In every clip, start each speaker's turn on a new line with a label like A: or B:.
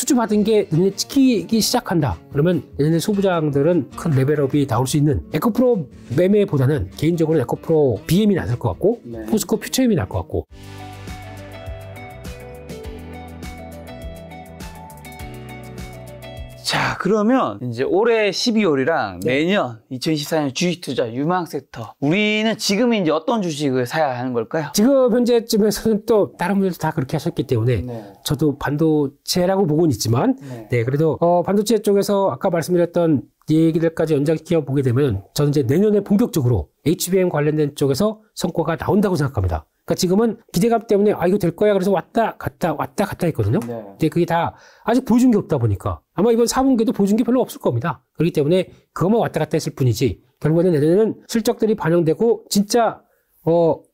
A: 수주받은 게 눈에 찍히기 시작한다. 그러면 내년에 소부장들은 큰 레벨업이 나올 수 있는 에코프로 매매보다는 개인적으로 에코프로 BM이 나을 것 같고 포스코 퓨처엠이 나을 것 같고.
B: 자, 그러면 이제 올해 12월이랑 내년 2024년 주식투자 유망 섹터, 우리는 지금 이제 어떤 주식을 사야 하는 걸까요?
A: 지금 현재쯤에서는 또 다른 분들도 다 그렇게 하셨기 때문에 저도 반도체라고 보고는 있지만 그래도 반도체 쪽에서 아까 말씀드렸던 얘기들까지 연장시켜 보게 되면 저는 이제 내년에 본격적으로 HBM 관련된 쪽에서 성과가 나온다고 생각합니다. 그러니까 지금은 기대감 때문에 이거 될 거야 그래서 왔다 갔다 했거든요. 근데 그게 다 아직 보여준 게 없다 보니까 아마 이번 4분기에도 보여준 게 별로 없을 겁니다. 그렇기 때문에 그것만 왔다 갔다 했을 뿐이지 결국에는 내년에는 실적들이 반영되고 진짜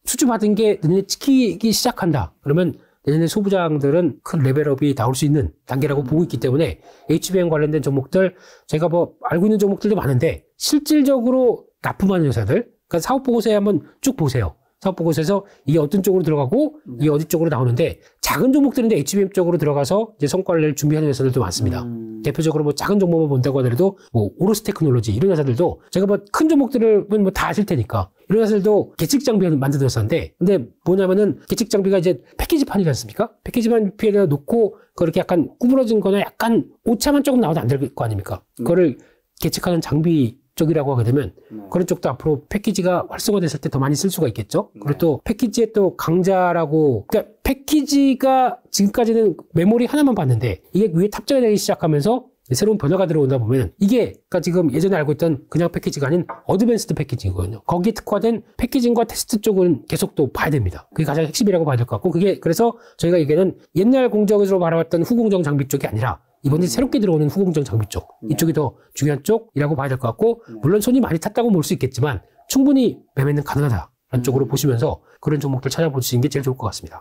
A: 수주받은 게 눈에 찍히기 시작한다. 그러면 내년에 소부장들은 큰 레벨업이 나올 수 있는 단계라고 보고 있기 때문에 HBM 관련된 종목들 제가 알고 있는 종목들도 많은데 실질적으로 납품하는 회사들, 그러니까 사업보고서에 한번 쭉 보세요. 사업보고서에서 이게 어떤 쪽으로 들어가고 이게 어디 쪽으로 나오는데 작은 종목들인데 HBM 쪽으로 들어가서 이제 성과를 낼 준비하는 회사들도 많습니다. 대표적으로 작은 종목만 본다고 하더라도 오로스 테크놀로지 이런 회사들도 제가 큰 종목들을 다 아실 테니까 이런 회사들도 계측 장비 만드는 회사인데 근데 뭐냐면은 계측 장비가 이제 패키지판이지 않습니까? 패키지판 피에다 놓고 그렇게 약간 구부러진 거나 약간 오차만 조금 나와도 안 될 거 아닙니까? 그거를 계측하는 장비 쪽이라고 하게 되면 그런 쪽도 앞으로 패키지가 활성화됐을 때 더 많이 쓸 수가 있겠죠. 그리고 또 패키지의 또 강자라고, 그러니까 패키지가 지금까지는 메모리 하나만 봤는데 이게 위에 탑재가 되기 시작하면서 새로운 변화가 들어온다 보면 이게 그러니까 지금 예전에 알고 있던 그냥 패키지가 아닌 어드밴스드 패키징이거든요. 거기에 특화된 패키징과 테스트 쪽은 계속 또 봐야 됩니다. 그게 가장 핵심이라고 봐야 될 것 같고 그게 그래서 저희가 얘기하는 옛날 공정에서 바라봤던 후공정 장비 쪽이 아니라 이번에 새롭게 들어오는 후공정 장비 쪽 이쪽이 더 중요한 쪽이라고 봐야 될 것 같고 물론 손이 많이 탔다고 볼 수 있겠지만 충분히 매매는 가능하다라는 쪽으로 보시면서 그런 종목들 찾아보시는 게 제일 좋을 것 같습니다.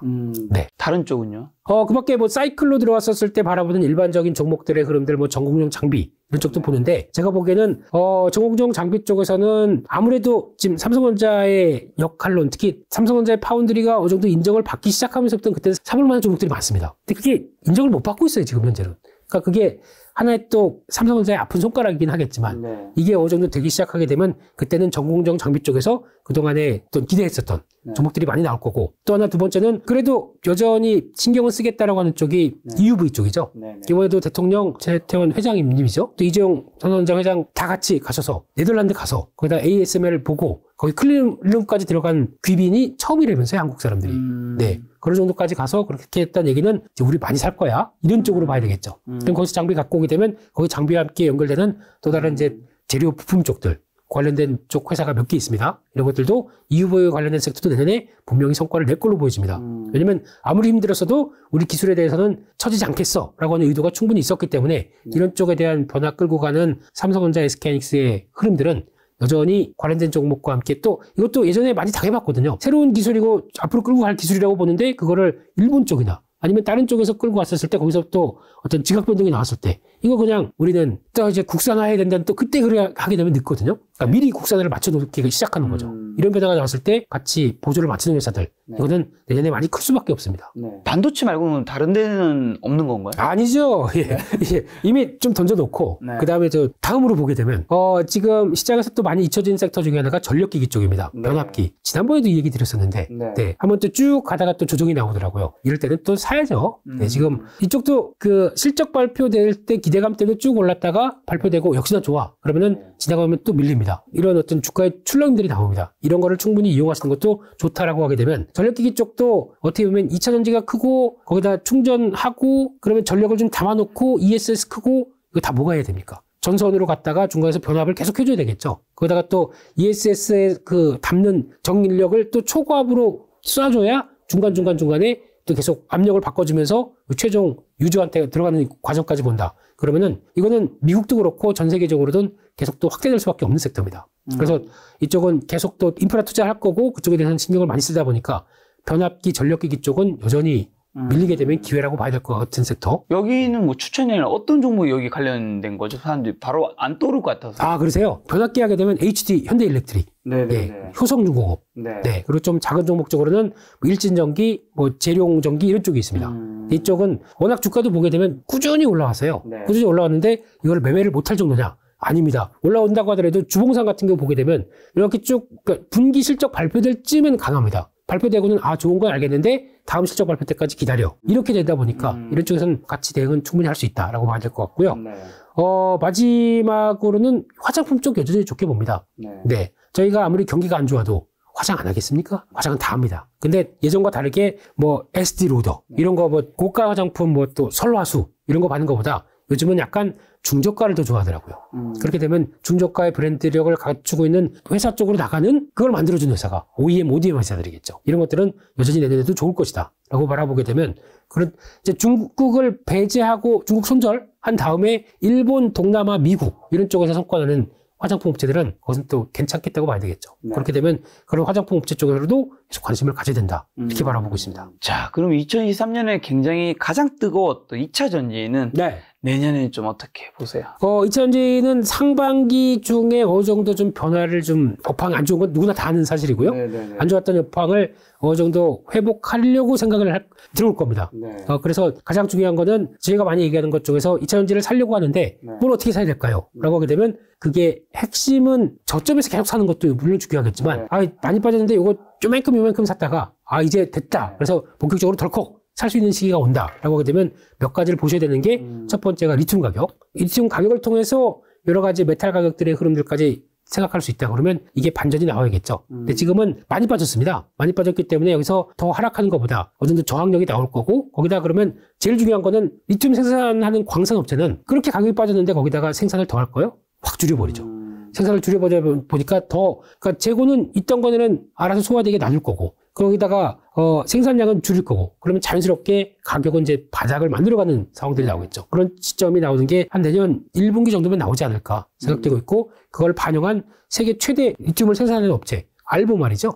B: 다른 쪽은요?
A: 그 밖에 사이클로 들어왔었을 때 바라보는 일반적인 종목들의 흐름들 전공정 장비 이런 쪽도 보는데 제가 보기에는 전공정 장비 쪽에서는 아무래도 지금 삼성전자의 역할론 특히 삼성전자의 파운드리가 어느 정도 인정을 받기 시작하면서부터 그때는 사볼 만한 종목들이 많습니다. 근데 그게 인정을 못 받고 있어요 지금 현재는. 그러니까 그게 하나의 또 삼성전자의 아픈 손가락이긴 하겠지만 이게 어느 정도 되기 시작하게 되면 그때는 전공정 장비 쪽에서 그동안에 또 기대했었던 종목들이 많이 나올 거고 또 하나 두 번째는 그래도 여전히 신경을 쓰겠다라고 하는 쪽이 EUV 쪽이죠. 이번에도 대통령 최태원 회장님이죠. 또 이재용 삼성전자 회장 다 같이 가셔서 네덜란드 가서 거기다 ASML을 보고 거기 클린룸까지 들어간 귀빈이 처음이라면서요, 한국 사람들이. 그런 정도까지 가서 그렇게 했다는 얘기는 이제 우리 많이 살 거야. 이런 쪽으로 봐야 되겠죠. 그럼 거기서 장비 갖고 오게 되면 거기 장비와 함께 연결되는 또 다른 이제 재료 부품 쪽들 관련된 쪽 회사가 몇 개 있습니다. 이런 것들도 EUV 관련된 섹터도 내년에 분명히 성과를 낼 걸로 보여집니다. 왜냐면 아무리 힘들었어도 우리 기술에 대해서는 처지지 않겠어 라고 하는 의도가 충분히 있었기 때문에 이런 쪽에 대한 변화 끌고 가는 삼성전자, SK하이닉스의 흐름들은 여전히 관련된 종목과 함께 또 이것도 예전에 많이 당해봤거든요. 새로운 기술이고 앞으로 끌고 갈 기술이라고 보는데 그거를 일본 쪽이나 아니면 다른 쪽에서 끌고 왔었을 때 거기서 또 어떤 지각 변동이 나왔을 때 이거 그냥 우리는 또 이제 국산화해야 된다는 또 그때 그래 하게 되면 늦거든요. 그러니까 미리 국산화를 맞춰놓기 시작하는 거죠. 이런 변화가 나왔을 때 같이 보조를 맞추는 회사들 이거는 내년에 많이 클 수밖에 없습니다.
B: 반도체 말고는 다른 데는 없는 건가요?
A: 아니죠. 이미 좀 던져놓고 그 다음에 다음으로 보게 되면 지금 시장에서 또 많이 잊혀진 섹터 중에 하나가 전력기기 쪽입니다. 변압기. 지난번에도 이 얘기 드렸었는데 한번 또 쭉 가다가 또 조정이 나오더라고요. 이럴 때는 또 사야죠. 지금 이쪽도 그 실적 발표될 때 기대감 때문에 쭉 올랐다가 발표되고 역시나 좋아. 그러면은 지나가면 또 밀립니다. 이런 어떤 주가의 출렁임들이 나옵니다. 이런 거를 충분히 이용하시는 것도 좋다라고 하게 되면 전력기기 쪽도 어떻게 보면 2차 전지가 크고 거기다 충전하고 그러면 전력을 좀 담아놓고 ESS 크고 이거 다 뭐가 해야 됩니까? 전선으로 갔다가 중간에서 변압을 계속 해줘야 되겠죠. 거기다가 또 ESS에 그 담는 정인력을 또 초고압으로 쏴줘야 중간에 또 계속 압력을 바꿔주면서 최종 유저한테 들어가는 과정까지 본다. 그러면은 이거는 미국도 그렇고 전 세계적으로든 계속 또 확대될 수밖에 없는 섹터입니다. 그래서 이쪽은 계속 또 인프라 투자할 거고 그쪽에 대해서는 신경을 많이 쓰다 보니까 변압기, 전력기기 쪽은 여전히 밀리게 되면 기회라고 봐야 될 것 같은 섹터.
B: 여기는 뭐 추천이 아니라 어떤 종목이 여기 관련된 거죠? 사람들이 바로 안 떠오를 것 같아서.
A: 아, 그러세요? 변압기 하게 되면 HD, 현대일렉트릭. 효성중공업. 그리고 좀 작은 종목 쪽으로는 일진전기, 재룡전기 이런 쪽이 있습니다. 이쪽은 워낙 주가도 보게 되면 꾸준히 올라왔어요. 네. 꾸준히 올라왔는데 이걸 매매를 못할 정도냐? 아닙니다. 올라온다고 하더라도 주봉상 같은 경우 보게 되면 이렇게 쭉 그러니까 분기 실적 발표될 쯤은 강합니다. 발표되고는 좋은 건 알겠는데 다음 실적 발표 때까지 기다려. 이렇게 되다 보니까 이런 쪽에서는 가치 대응은 충분히 할 수 있다라고 봐야 될 것 같고요. 네. 마지막으로는 화장품 쪽 여전히 좋게 봅니다. 네. 저희가 아무리 경기가 안 좋아도 화장 안 하겠습니까? 화장은 다 합니다. 근데 예전과 다르게 뭐 SD 로더 이런 거 뭐 고가 화장품 뭐 또 설화수 이런 거 받는 것보다 요즘은 약간 중저가를 더 좋아하더라고요. 그렇게 되면 중저가의 브랜드력을 갖추고 있는 회사 쪽으로 나가는 그걸 만들어주는 회사가 OEM, ODM 회사들이겠죠. 이런 것들은 여전히 내년에도 좋을 것이다 라고 바라보게 되면 그런 이제 중국을 배제하고 중국 손절한 다음에 일본, 동남아, 미국 이런 쪽에서 성과나는 화장품 업체들은 그것은 또 괜찮겠다고 봐야 되겠죠. 네. 그렇게 되면 그런 화장품 업체 쪽으로도 계속 관심을 가져야 된다. 이렇게 바라보고 있습니다.
B: 자, 그럼 2023년에 굉장히 가장 뜨거웠던 2차 전지는 네. 내년에 좀 어떻게 보세요?
A: 2차 전지는 상반기 중에 어느 정도 좀 변화를 좀 업황 안 좋은 건 누구나 다 아는 사실이고요. 네네네. 안 좋았던 업황을 어느 정도 회복하려고 생각을 들어올 겁니다. 네. 그래서 가장 중요한 거는 저희가 많이 얘기하는 것 중에서 2차 전지를 살려고 하는데 네. 뭘 어떻게 사야 될까요? 라고 하게 되면 그게 핵심은 저점에서 계속 사는 것도 물론 중요하겠지만 네. 많이 빠졌는데 이거 요만큼 샀다가 이제 됐다. 그래서 본격적으로 덜컥 살 수 있는 시기가 온다라고 하게 되면 몇 가지를 보셔야 되는 게 첫 번째가 리튬 가격. 리튬 가격을 통해서 여러 가지 메탈 가격들의 흐름들까지 생각할 수 있다 그러면 이게 반전이 나와야겠죠. 근데 지금은 많이 빠졌습니다. 많이 빠졌기 때문에 여기서 더 하락하는 것보다 어느 정도 저항력이 나올 거고 거기다 그러면 제일 중요한 거는 리튬 생산하는 광산업체는 그렇게 가격이 빠졌는데 거기다가 생산을 더 할 거예요? 확 줄여버리죠. 생산을 줄여버리다 보니까 그러니까 재고는 있던 거는 알아서 소화되게 놔둘 거고 거기다가 생산량은 줄일 거고 그러면 자연스럽게 가격은 이제 바닥을 만들어가는 상황들이 나오겠죠. 그런 시점이 나오는 게 한 내년 1분기 정도면 나오지 않을까 생각되고 있고 그걸 반영한 세계 최대 리튬을 생산하는 업체 알보말이죠.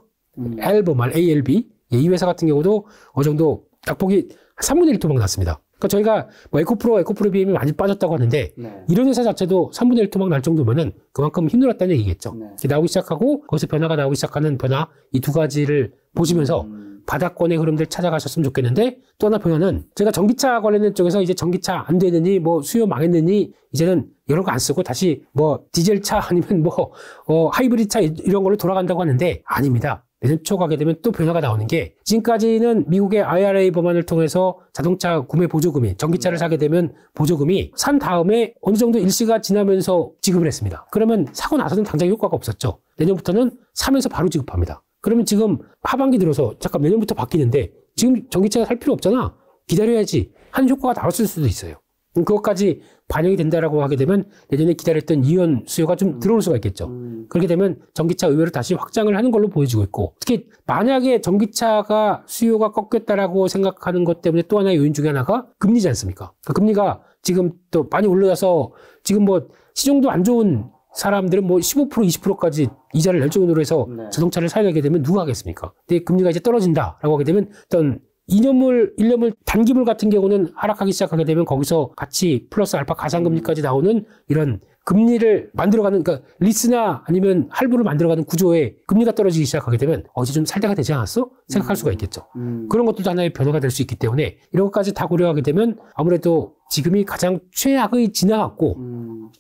A: 알보말 ALB 이 회사 같은 경우도 어느 정도 낙폭이 3분의 1 토막 났습니다. 그러니까 저희가 뭐 에코프로 BM이 많이 빠졌다고 하는데 네. 이런 회사 자체도 3분의 1 토막 날 정도면은 그만큼 힘들었다는 얘기겠죠. 네. 나오기 시작하고 거기서 변화가 나오기 시작하는 변화 이 두 가지를 보시면서 바닥권의 흐름들 찾아가셨으면 좋겠는데 또 하나 변화는 제가 전기차 관련된 쪽에서 이제 전기차 안 되느니 뭐 수요 망했느니 이제는 이런 거 안 쓰고 다시 뭐 디젤차 아니면 뭐 하이브리드 차 이런 걸로 돌아간다고 하는데 아닙니다. 내년 초 가게 되면 또 변화가 나오는 게 지금까지는 미국의 IRA 법안을 통해서 자동차 구매 보조금이 전기차를 사게 되면 보조금이 산 다음에 어느 정도 일시가 지나면서 지급을 했습니다. 그러면 사고 나서는 당장 효과가 없었죠. 내년부터는 사면서 바로 지급합니다. 그러면 지금 하반기 들어서 잠깐 내년부터 바뀌는데 지금 전기차가 살 필요 없잖아. 기다려야지 하는 효과가 나왔을 수도 있어요. 그것까지 반영이 된다라고 하게 되면 내년에 기다렸던 이연 수요가 좀 들어올 수가 있겠죠. 그렇게 되면 전기차 의외로 다시 확장을 하는 걸로 보여지고 있고 특히 만약에 전기차가 수요가 꺾였다라고 생각하는 것 때문에 또 하나의 요인 중에 하나가 금리지 않습니까? 그러니까 금리가 지금 또 많이 올라서 지금 뭐 시중도 안 좋은 사람들은 뭐 15% 20%까지 이자를 낼 정도로 해서 네. 자동차를 사야 되게 되면 누가 하겠습니까? 근데 금리가 이제 떨어진다라고 하게 되면 어떤 2년물, 1년물 단기물 같은 경우는 하락하기 시작하게 되면 거기서 같이 플러스 알파 가상금리까지 나오는 이런 금리를 만들어가는, 그러니까 리스나 아니면 할부를 만들어가는 구조에 금리가 떨어지기 시작하게 되면 이제 좀 살 때가 되지 않았어? 생각할 수가 있겠죠. 그런 것도 하나의 변화가 될 수 있기 때문에 이런 것까지 다 고려하게 되면 아무래도 지금이 가장 최악의 지나갔고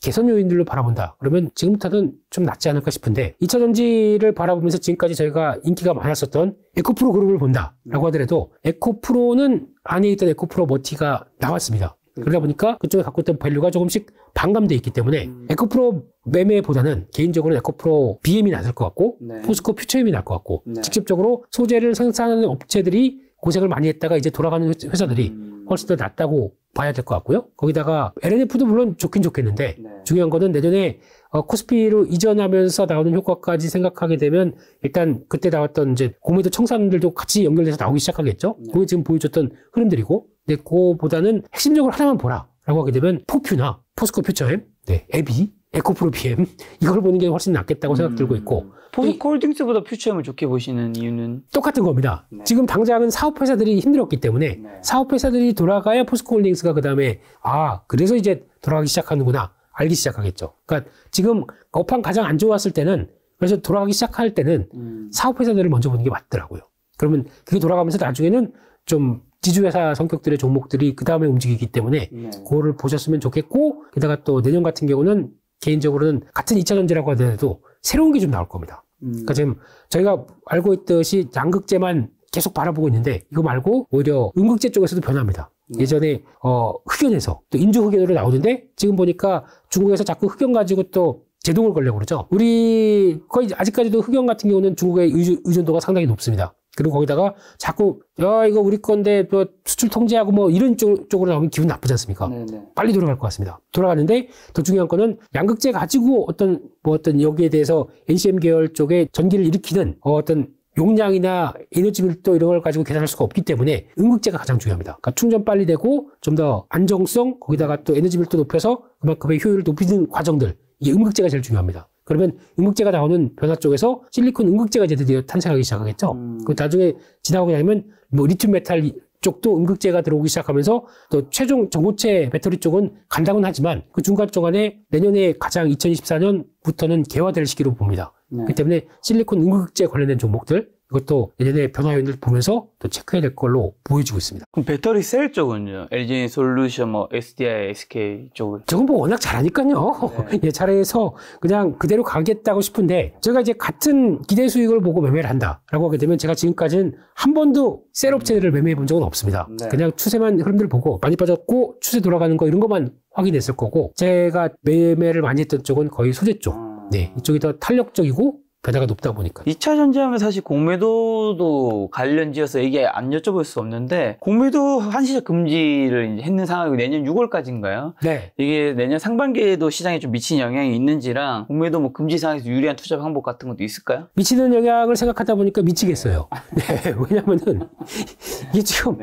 A: 개선 요인들로 바라본다. 그러면 지금부터는 좀 낫지 않을까 싶은데 2차 전지를 바라보면서 지금까지 저희가 인기가 많았었던 에코프로 그룹을 본다라고 하더라도 에코프로는 안에 있던 에코프로 머티가 나왔습니다. 그러다 보니까 그쪽에 갖고 있던 밸류가 조금씩 반감돼 있기 때문에 에코프로 매매보다는 개인적으로 에코프로 BM이 나을 것 같고 네. 포스코 퓨처엠이 나을 것 같고 네. 직접적으로 소재를 생산하는 업체들이 고생을 많이 했다가 이제 돌아가는 회사들이 훨씬 더 낫다고 봐야 될 것 같고요. 거기다가 LNF도 물론 좋긴 좋겠는데 네. 중요한 거는 내년에 코스피로 이전하면서 나오는 효과까지 생각하게 되면 일단 그때 나왔던 이제 공매도 청산들도 같이 연결돼서 나오기 시작하겠죠. 네. 그게 지금 보여줬던 흐름들이고 근데 그거보다는 핵심적으로 하나만 보라 라고 하게 되면 포큐나 포스코 퓨처엠, 네, 에비, 에코프로 BM 이걸 보는 게 훨씬 낫겠다고 생각 들고 있고
B: 포스코 홀딩스보다 퓨처엠을 좋게 보시는 이유는?
A: 똑같은 겁니다. 네. 지금 당장은 사업회사들이 힘들었기 때문에 네. 사업회사들이 돌아가야 포스코 홀딩스가 그 다음에 그래서 이제 돌아가기 시작하는구나 알기 시작하겠죠. 그러니까 지금 업황 가장 안 좋았을 때는 그래서 돌아가기 시작할 때는 사업회사들을 먼저 보는 게 맞더라고요. 그러면 그게 돌아가면서 나중에는 좀 지주회사 성격들의 종목들이 그 다음에 움직이기 때문에 그거를 보셨으면 좋겠고, 게다가 또 내년 같은 경우는 개인적으로는 같은 2차전지라고 하더라도 새로운 게 좀 나올 겁니다. 그러니까 지금 저희가 알고 있듯이 양극재만 계속 바라보고 있는데 이거 말고 오히려 음극재 쪽에서도 변합니다. 예전에 흑연에서 또 인조 흑연으로 나오는데 지금 보니까 중국에서 자꾸 흑연 가지고 또 제동을 걸려고 그러죠. 우리 거의 아직까지도 흑연 같은 경우는 중국의 의존도가 상당히 높습니다. 그리고 거기다가 자꾸 이거 우리 건데 또 수출 통제하고 뭐 이런 쪽으로 나오면 기분 나쁘지 않습니까? 네네. 빨리 돌아갈 것 같습니다. 돌아가는데 더 중요한 거는 양극재 가지고 어떤 여기에 대해서 NCM 계열 쪽에 전기를 일으키는 어떤 용량이나 에너지 밀도 이런 걸 가지고 계산할 수가 없기 때문에 음극재가 가장 중요합니다. 그러니까 충전 빨리 되고 좀 더 안정성, 거기다가 또 에너지 밀도 높여서 그만큼의 효율을 높이는 과정들, 이게 음극재가 제일 중요합니다. 그러면 음극재가 나오는 변화 쪽에서 실리콘 음극재가 이제 드디어 탄생하기 시작하겠죠. 그 나중에 지나고 나면 뭐 리튬 메탈 쪽도 음극재가 들어오기 시작하면서 또 최종 전고체 배터리 쪽은 간다곤 하지만 그 중간 동안에 내년에 가장 2024년부터는 개화될 시기로 봅니다. 그렇기 때문에 실리콘 음극재 관련된 종목들 이것도 내년에 변화 요인을 보면서 또 체크해야 될 걸로 보여지고 있습니다.
B: 그럼 배터리 셀 쪽은요? LG 솔루션, 뭐 SDI, SK 쪽은?
A: 저건 뭐 워낙 잘하니까요. 네. 예, 잘해서 그냥 그대로 가겠다고 싶은데 제가 이제 같은 기대 수익을 보고 매매를 한다라고 하게 되면 제가 지금까지는 한 번도 셀 업체들을 매매해 본 적은 없습니다. 네. 그냥 추세만 흐름들 보고 많이 빠졌고 추세 돌아가는 거 이런 것만 확인했을 거고 제가 매매를 많이 했던 쪽은 거의 소재 쪽. 네, 이쪽이 더 탄력적이고 변화가 높다 보니까.
B: 2차 전지하면 사실 공매도도 관련지어서 이게 안 여쭤볼 수 없는데 공매도 한시적 금지를 이제 했는 상황이고 내년 6월까지인가요?
A: 네.
B: 이게 내년 상반기에도 시장에 좀 미친 영향이 있는지랑 공매도 뭐 금지 상황에서 유리한 투자 방법 같은 것도 있을까요?
A: 미치는 영향을 생각하다 보니까 미치겠어요. 네. 왜냐면은 이게 지금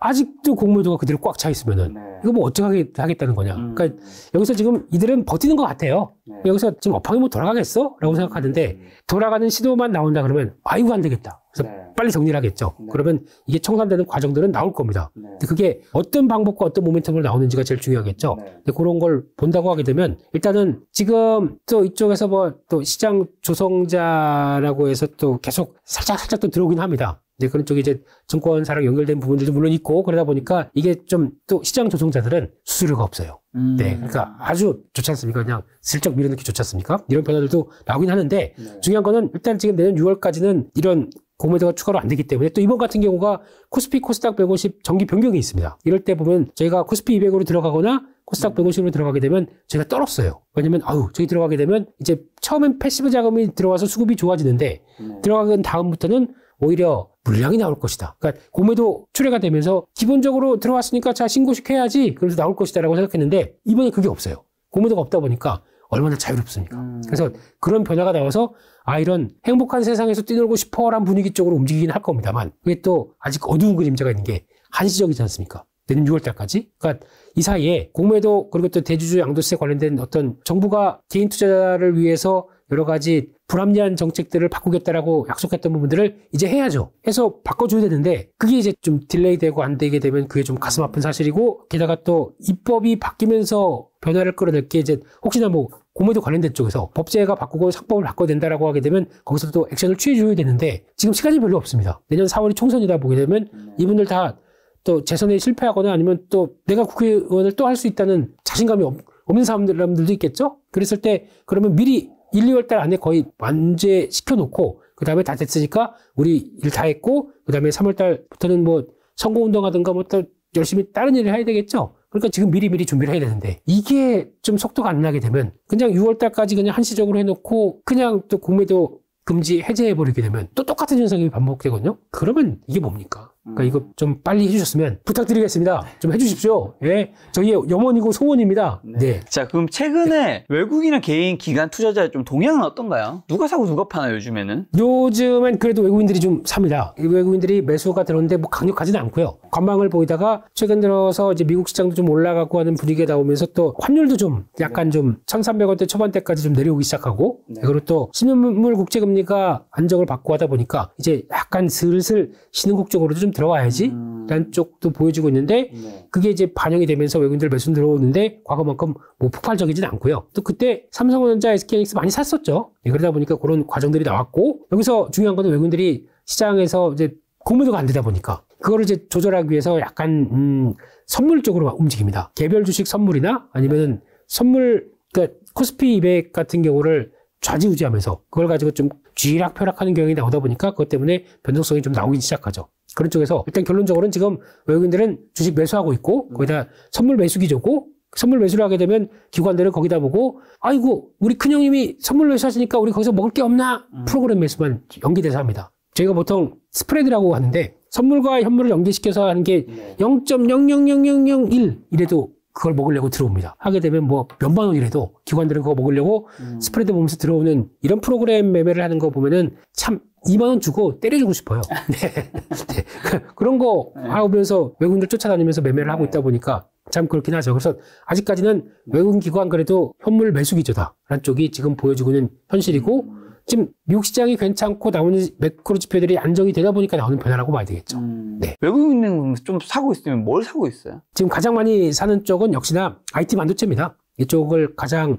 A: 아직도 공매도가 그대로 꽉 차 있으면은 이거 뭐 어떻게 하겠다는 거냐. 그러니까 여기서 지금 이들은 버티는 것 같아요. 여기서 지금 업황이 뭐 돌아가겠어? 라고 생각하는데 돌아가는 시도만 나온다 그러면 아이고 안 되겠다. 그래서 빨리 정리를 하겠죠. 그러면 이게 청산되는 과정들은 나올 겁니다. 근데 그게 어떤 방법과 어떤 모멘텀으로 나오는지가 제일 중요하겠죠. 근데 그런 걸 본다고 하게 되면 일단은 지금 또 이쪽에서 뭐 또 시장 조성자라고 해서 또 계속 살짝 또 들어오긴 합니다. 이제 그런 쪽에 이제 증권사랑 연결된 부분들도 물론 있고 그러다 보니까 이게 좀 또 시장 조성자들은 수수료가 없어요. 네. 그러니까 아주 좋지 않습니까? 그냥 슬쩍 밀어넣기 좋지 않습니까? 이런 변화들도 나오긴 하는데 중요한 거는 일단 지금 내년 6월까지는 이런 공매도가 추가로 안 되기 때문에 또 이번 같은 경우가 코스피 코스닥 150 정기 변경이 있습니다. 이럴 때 보면 저희가 코스피 200으로 들어가거나 코스닥 150으로 들어가게 되면 저희가 떨었어요. 왜냐면 저기 들어가게 되면 이제 처음엔 패시브 자금이 들어와서 수급이 좋아지는데 들어가는 다음부터는 오히려 물량이 나올 것이다. 그러니까 공매도 출회가 되면서 기본적으로 들어왔으니까 자 신고식 해야지 그래서 나올 것이다라고 생각했는데 이번에 그게 없어요. 공매도가 없다 보니까 얼마나 자유롭습니까? 그래서 그런 변화가 나와서 이런 행복한 세상에서 뛰놀고 싶어라는 분위기 쪽으로 움직이긴 할 겁니다만 그게 또 아직 어두운 그림자가 있는 게 한시적이지 않습니까? 내년 6월달까지. 그러니까 이 사이에 공매도 그리고 또 대주주 양도세 관련된 어떤 정부가 개인 투자를 위해서 여러 가지 불합리한 정책들을 바꾸겠다라고 약속했던 부분들을 이제 해야죠. 해서 바꿔줘야 되는데 그게 이제 좀 딜레이 되고 안 되게 되면 그게 좀 가슴 아픈 사실이고 게다가 또 입법이 바뀌면서 변화를 끌어낼 게 이제 혹시나 뭐 공매도 관련된 쪽에서 법제가 바꾸고 상법을 바꿔야 된다라고 하게 되면 거기서 또 액션을 취해줘야 되는데 지금 시간이 별로 없습니다. 내년 4월이 총선이다 보게 되면 이분들 다 또 재선에 실패하거나 아니면 또 내가 국회의원을 또 할 수 있다는 자신감이 없는 사람들도 있겠죠? 그랬을 때 그러면 미리 1, 2월 달 안에 거의 완제시켜 놓고 그 다음에 다 됐으니까 우리 일 다 했고 그 다음에 3월 달부터는 뭐 선거운동하든가 뭐 또 열심히 다른 일을 해야 되겠죠? 그러니까 지금 미리 준비를 해야 되는데 이게 좀 속도가 안 나게 되면 그냥 6월 달까지 그냥 한시적으로 해놓고 그냥 또 공매도 금지 해제해버리게 되면 또 똑같은 현상이 반복되거든요? 그러면 이게 뭡니까? 그러니까 이거 좀 빨리 해주셨으면 부탁드리겠습니다. 좀 해주십시오. 예, 저희의 염원이고 소원입니다. 네.
B: 자, 그럼 최근에 외국인이나 개인 기관 투자자의 좀 동향은 어떤가요? 누가 사고 누가 파나요, 요즘에는?
A: 요즘엔 그래도 외국인들이 좀 삽니다. 외국인들이 매수가 들어오는데 뭐 강력하지는 않고요. 관망을 보이다가 최근 들어서 이제 미국 시장도 좀 올라가고 하는 분위기가 나오면서 또 환율도 좀 약간 좀 1,300원대 초반대까지 좀 내려오기 시작하고 그리고 또 신흥물 국제금리가 안정을 받고 하다 보니까 이제 약간 슬슬 신흥국 쪽으로도 좀 들어와야지 라는 쪽도 보여지고 있는데 그게 이제 반영이 되면서 외국인들 매수 들어오는데 과거만큼 뭐 폭발적이진 않고요. 또 그때 삼성전자, SK하이닉스 많이 샀었죠. 그러다 보니까 그런 과정들이 나왔고 여기서 중요한 거는 외국인들이 시장에서 이제 공매도가 안 되다 보니까 그거를 이제 조절하기 위해서 약간 선물 쪽으로 움직입니다. 개별 주식 선물이나 아니면은 선물, 그러니까 코스피 200 같은 경우를 좌지우지하면서 그걸 가지고 좀 쥐락펴락하는 경향이 나오다 보니까 그것 때문에 변동성이 좀 나오기 시작하죠. 그런 쪽에서 일단 결론적으로는 지금 외국인들은 주식 매수하고 있고 거기다 선물 매수 기조고, 선물 매수를 하게 되면 기관들은 거기다 보고 아이고 우리 큰형님이 선물 매수하시니까 우리 거기서 먹을 게 없나, 프로그램 매수만 연기돼서 합니다. 저희가 보통 스프레드라고 하는데 선물과 현물을 연계시켜서 하는 게 0.000001 이래도 그걸 먹으려고 들어옵니다. 하게 되면 뭐 몇만 원이라도 기관들은 그거 먹으려고 스프레드 보면서 들어오는 이런 프로그램 매매를 하는 거 보면은 참 2만 원 주고 때려주고 싶어요. 네. 네. 그런 거 하면서 외국인들 쫓아다니면서 매매를 하고 있다 보니까 참 그렇긴 하죠. 그래서 아직까지는 외국인 기관 그래도 현물 매수 기조다라는 쪽이 지금 보여지고 있는 현실이고, 지금 미국 시장이 괜찮고 나오는 매크로 지표들이 안정이 되다 보니까 나오는 변화라고 봐야 되겠죠. 네.
B: 외국인은 좀 사고 있으면 뭘 사고 있어요?
A: 지금 가장 많이 사는 쪽은 역시나 IT 반도체입니다. 이쪽을 가장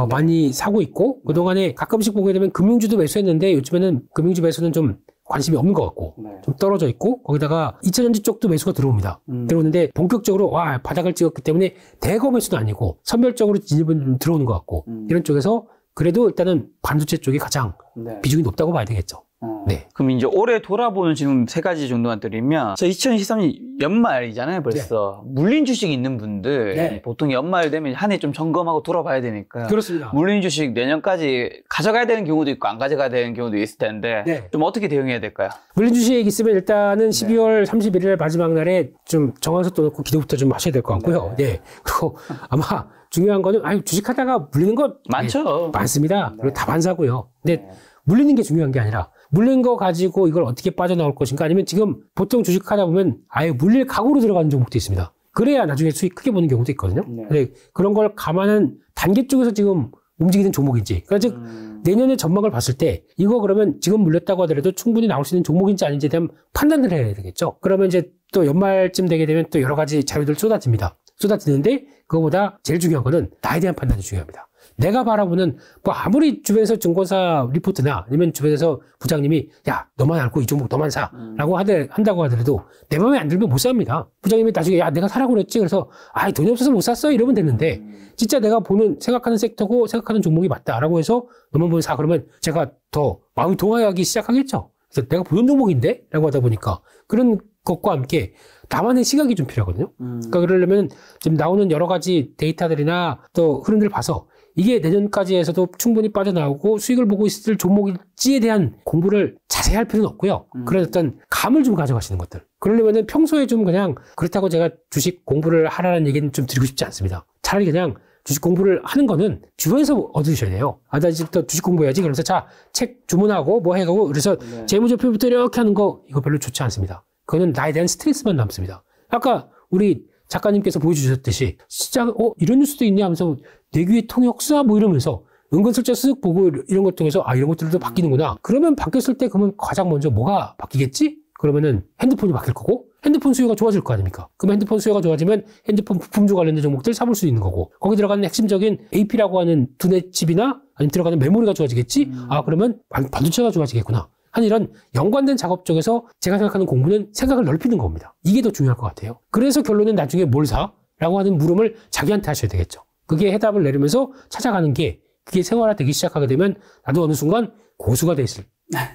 A: 많이 사고 있고, 그동안에 가끔씩 보게 되면 금융주도 매수했는데 요즘에는 금융주 매수는 좀 관심이 없는 것 같고 좀 떨어져 있고, 거기다가 2차전지 쪽도 매수가 들어옵니다. 들어오는데 본격적으로 와 바닥을 찍었기 때문에 대거 매수는 아니고 선별적으로 진입은 좀 들어오는 것 같고, 이런 쪽에서 그래도 일단은 반도체 쪽이 가장 비중이 높다고 봐야 되겠죠. 네.
B: 그럼 이제 올해 돌아보는 질문 3가지 정도만 드리면, 2023년 연말이잖아요, 벌써. 네. 물린 주식 있는 분들, 네. 보통 연말 되면 한 해 좀 점검하고 돌아봐야 되니까.
A: 그렇습니다.
B: 물린 주식 내년까지 가져가야 되는 경우도 있고, 안 가져가야 되는 경우도 있을 텐데, 네. 좀 어떻게 대응해야 될까요?
A: 물린 주식 있으면 일단은 12월 31일 마지막 날에 좀 정한석도 넣고 기도부터 좀 하셔야 될 것 같고요. 네. 그리고 아마 중요한 거는, 주식하다가 물리는 거
B: 많죠.
A: 네, 많습니다. 그리고 다반사고요. 근데 물리는 게 중요한 게 아니라, 물린 거 가지고 이걸 어떻게 빠져나올 것인가, 아니면 지금 보통 주식하다 보면 아예 물릴 각오로 들어가는 종목도 있습니다. 그래야 나중에 수익 크게 보는 경우도 있거든요. 근데 그런 걸 감안한 단계 쪽에서 지금 움직이는 종목인지, 그러니까 즉 내년의 전망을 봤을 때 이거 그러면 지금 물렸다고 하더라도 충분히 나올 수 있는 종목인지 아닌지에 대한 판단을 해야 되겠죠. 그러면 이제 또 연말쯤 되게 되면 또 여러 가지 자료들 쏟아지는데 그거보다 제일 중요한 거는 나에 대한 판단이 중요합니다. 내가 바라보는, 뭐 아무리 주변에서 증권사 리포트나 아니면 주변에서 부장님이 야 너만 알고 이 종목 너만 사라고 한다고 하더라도 내 마음에 안 들면 못 삽니다. 부장님이 나중에 야 내가 사라고 그랬지, 그래서 돈이 없어서 못 샀어 이러면 되는데, 진짜 내가 생각하는 섹터고 생각하는 종목이 맞다라고 해서 너만 보면 사, 그러면 제가 더 마음이 동하기 시작하겠죠. 그래서 내가 보는 종목인데 라고 하다 보니까 그런 것과 함께 나만의 시각이 좀 필요하거든요. 그러니까 그러려면 지금 나오는 여러 가지 데이터들이나 또 흐름들을 봐서 이게 내년까지 해서도 충분히 빠져나오고 수익을 보고 있을 종목일지에 대한 공부를 자세히 할 필요는 없고요. 그런 어떤 감을 좀 가져가시는 것들. 그러려면은 평소에 좀 그냥, 그렇다고 제가 주식 공부를 하라는 얘기는 좀 드리고 싶지 않습니다. 차라리 그냥 주식 공부를 하는 거는 주변에서 얻으셔야 돼요. 나 이제부터 주식 공부해야지. 그래서 자, 책 주문하고 뭐 해가고, 그래서 재무제표부터 이렇게 하는 거, 이거 별로 좋지 않습니다. 그거는 나에 대한 스트레스만 남습니다. 아까 우리 작가님께서 보여주셨듯이 시작, 이런 뉴스도 있네 하면서 내 귀에 통역사 뭐 이러면서 은근슬쩍 쓱 보고 이런 것 통해서 이런 것들도 바뀌는구나. 그러면 바뀌었을 때 그러면 가장 먼저 뭐가 바뀌겠지? 그러면은 핸드폰이 바뀔 거고, 핸드폰 수요가 좋아질 거 아닙니까? 그러면 핸드폰 수요가 좋아지면 핸드폰 부품주 관련된 종목들 사볼 수 있는 거고, 거기 들어가는 핵심적인 AP라고 하는 두뇌 칩이나 아니면 들어가는 메모리가 좋아지겠지? 그러면 반도체가 좋아지겠구나. 한 이런 연관된 작업 쪽에서 제가 생각하는 공부는 생각을 넓히는 겁니다. 이게 더 중요할 것 같아요. 그래서 결론은 나중에 뭘 사? 라고 하는 물음을 자기한테 하셔야 되겠죠. 그게 해답을 내리면서 찾아가는 게, 그게 생활화되기 시작하게 되면 나도 어느 순간 고수가 돼 있을.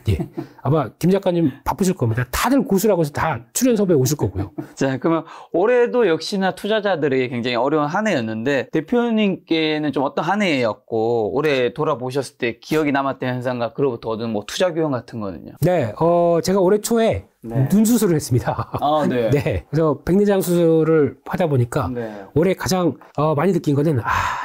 A: 예. 아마 김 작가님 바쁘실 겁니다. 다들 고수라고 해서 다 출연 섭외 오실 거고요.
B: 자, 그러면 올해도 역시나 투자자들에게 굉장히 어려운 한 해였는데, 대표님께는 좀 어떤 한 해였고, 올해 돌아보셨을 때 기억이 남았던 현상과 그로부터 얻은 뭐 투자 교훈 같은 거는요?
A: 네, 제가 올해 초에 눈 수술을 했습니다.
B: 네.
A: 네. 그래서 백내장 수술을 하다 보니까 올해 가장 많이 느낀 거는,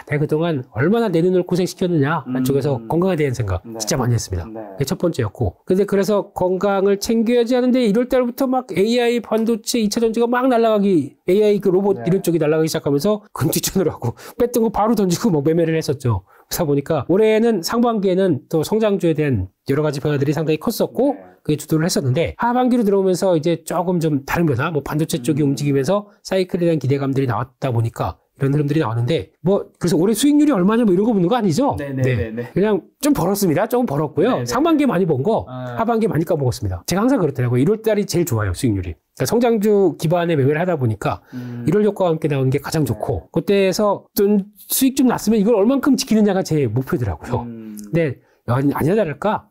A: 내가 그동안 얼마나 내 눈을 고생시켰느냐 쪽에서 건강에 대한 생각 진짜 많이 했습니다. 그게 첫 번째였고, 근데 그래서 건강을 챙겨야지 하는데 1월 달부터 막 AI 반도체 2차 전지가 막 날아가기, AI 그 로봇 이런 쪽이 날아가기 시작하면서 근뒤천으로 하고 뺐던 거 바로 던지고 뭐 매매를 했었죠. 그러다 보니까 올해는 상반기에는 또 성장주에 대한 여러 가지 변화들이 상당히 컸었고, 그게 주도를 했었는데, 하반기로 들어오면서 이제 조금 좀 다른 변화, 뭐 반도체 쪽이 움직이면서 사이클에 대한 기대감들이 나왔다 보니까 이런 흐름들이 나왔는데 뭐 그래서 올해 수익률이 얼마냐 뭐 이런 거 묻는 거 아니죠?
B: 네네네.
A: 그냥 좀 벌었습니다. 조금 벌었고요.
B: 네네.
A: 상반기에 많이 번 거, 하반기에 많이 까먹었습니다. 제가 항상 그렇더라고요. 1월 달이 제일 좋아요, 수익률이. 그러니까 성장주 기반의 매매를 하다 보니까 1월 효과와 함께 나오는 게 가장 좋고 그때에서 좀 수익 좀 났으면 이걸 얼만큼 지키느냐가 제 목표더라고요. 근데 아니나 다를까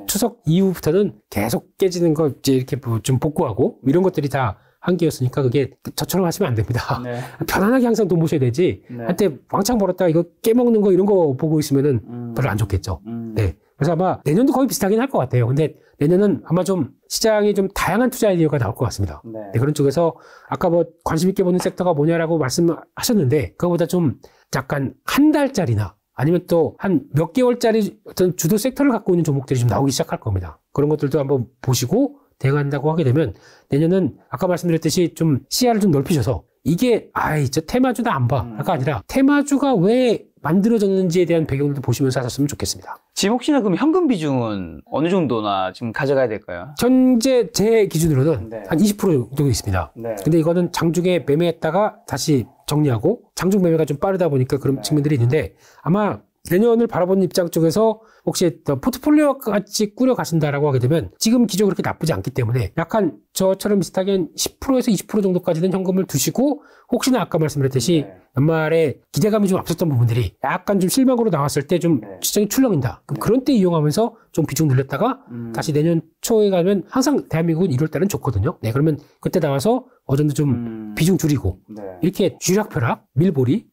A: 추석 이후부터는 계속 깨지는 거 이제 이렇게 좀 복구하고 이런 것들이 다 한계였으니까 그게 저처럼 하시면 안 됩니다. 편안하게 항상 돈 모셔야 되지. 한때 왕창 벌었다가 이거 깨먹는 거 이런 거 보고 있으면은 별로 안 좋겠죠. 네. 그래서 아마 내년도 거의 비슷하긴 할 것 같아요. 근데 내년은 아마 좀 시장이 좀 다양한 투자 아이디어가 나올 것 같습니다. 네, 그런 쪽에서 아까 뭐 관심 있게 보는 섹터가 뭐냐라고 말씀하셨는데 그거보다 좀 약간 한 달짜리나 아니면 또 한 몇 개월짜리 어떤 주도 섹터를 갖고 있는 종목들이 좀 나오기 시작할 겁니다. 그런 것들도 한번 보시고 대응한다고 하게 되면 내년은 아까 말씀드렸듯이 좀 시야를 좀 넓히셔서 이게 저 테마주다 안 봐가 아니라 테마주가 왜 만들어졌는지에 대한 배경도 보시면서 하셨으면 좋겠습니다.
B: 지금 혹시나 그럼 현금 비중은 어느 정도나 지금 가져가야 될까요?
A: 현재 제 기준으로는 한 20% 정도 있습니다. 근데 이거는 장중에 매매했다가 다시 정리하고 장중 매매가 좀 빠르다 보니까 그런 측면들이 있는데 아마 내년을 바라보는 입장 쪽에서 혹시 포트폴리오 같이 꾸려 가신다라고 하게 되면 지금 기조 그렇게 나쁘지 않기 때문에 약간 저처럼 비슷하게 한 10%에서 20% 정도까지는 현금을 두시고 혹시나 아까 말씀드렸듯이 연말에 기대감이 좀 앞섰던 부분들이 약간 좀 실망으로 나왔을 때 좀 시장이 출렁인다. 그럼 그런 때 이용하면서 좀 비중 늘렸다가 다시 내년 초에 가면 항상 대한민국은 1월 달은 좋거든요. 네, 그러면 그때 나와서 어느 정도 좀 비중 줄이고 이렇게 쥐락펴락, 밀보리,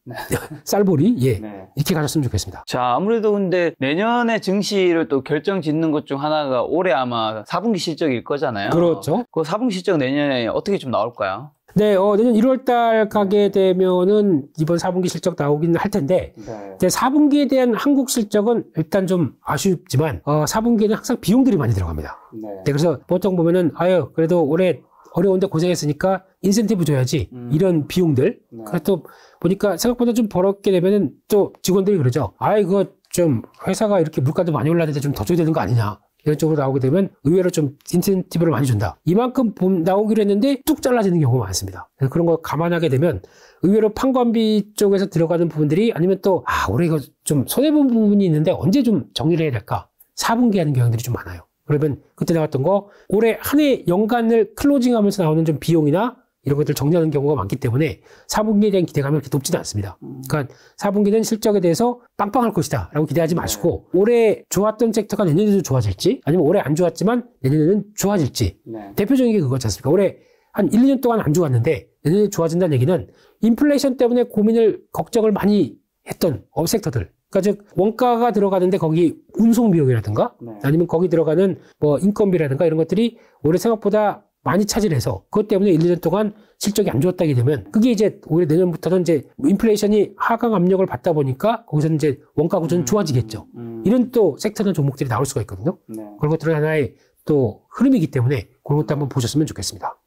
A: 쌀보리 이렇게 가셨으면 좋겠습니다.
B: 자, 아무래도 근데 내년에 증시를 또 결정 짓는 것 중 하나가 올해 아마 4분기 실적일 거잖아요.
A: 그렇죠.
B: 그 4분기 실적 내년에 어떻게 좀 나올까요?
A: 네, 내년 1월 달 가게 되면은 이번 4분기 실적 나오긴 할 텐데, 4분기에 대한 한국 실적은 일단 좀 아쉽지만, 4분기에는 항상 비용들이 많이 들어갑니다. 네, 그래서 보통 보면은, 그래도 올해 어려운데 고생했으니까 인센티브 줘야지. 이런 비용들. 그래서 또 보니까 생각보다 좀 벌었게 되면은 또 직원들이 그러죠. 이거 좀 회사가 이렇게 물가도 많이 올랐는데 좀 더 줘야 되는 거 아니냐. 이런 쪽으로 나오게 되면 의외로 좀 인센티브를 많이 준다. 이만큼 나오기로 했는데 뚝 잘라지는 경우가 많습니다. 그런 거 감안하게 되면 의외로 판관비 쪽에서 들어가는 부분들이 아니면 또 올해 이거 좀 손해본 부분이 있는데 언제 좀 정리를 해야 될까? 4분기 하는 경향들이 좀 많아요. 그러면 그때 나왔던 거 올해 한 해 연간을 클로징하면서 나오는 좀 비용이나 이런 것들 정리하는 경우가 많기 때문에 4분기에 대한 기대감이 그렇게 높지는 않습니다. 그러니까 4분기는 실적에 대해서 빵빵할 것이다 라고 기대하지 마시고 올해 좋았던 섹터가 내년에도 좋아질지 아니면 올해 안 좋았지만 내년에는 좋아질지 대표적인 게 그거지 않습니까? 올해 한 1, 2년 동안 안 좋았는데 내년에 좋아진다는 얘기는 인플레이션 때문에 걱정을 많이 했던 섹터들 그러니까 즉 원가가 들어가는데 거기 운송 비용이라든가 아니면 거기 들어가는 뭐 인건비라든가 이런 것들이 올해 생각보다 많이 차질해서 그것 때문에 1, 2년 동안 실적이 안 좋았다게 되면 그게 이제 올해 내년부터는 이제 인플레이션이 하강 압력을 받다 보니까 거기서 이제 원가 구조는 좋아지겠죠. 이런 또 섹터나 종목들이 나올 수가 있거든요. 그런 것들은 하나의 또 흐름이기 때문에 그런 것도 한번 보셨으면 좋겠습니다.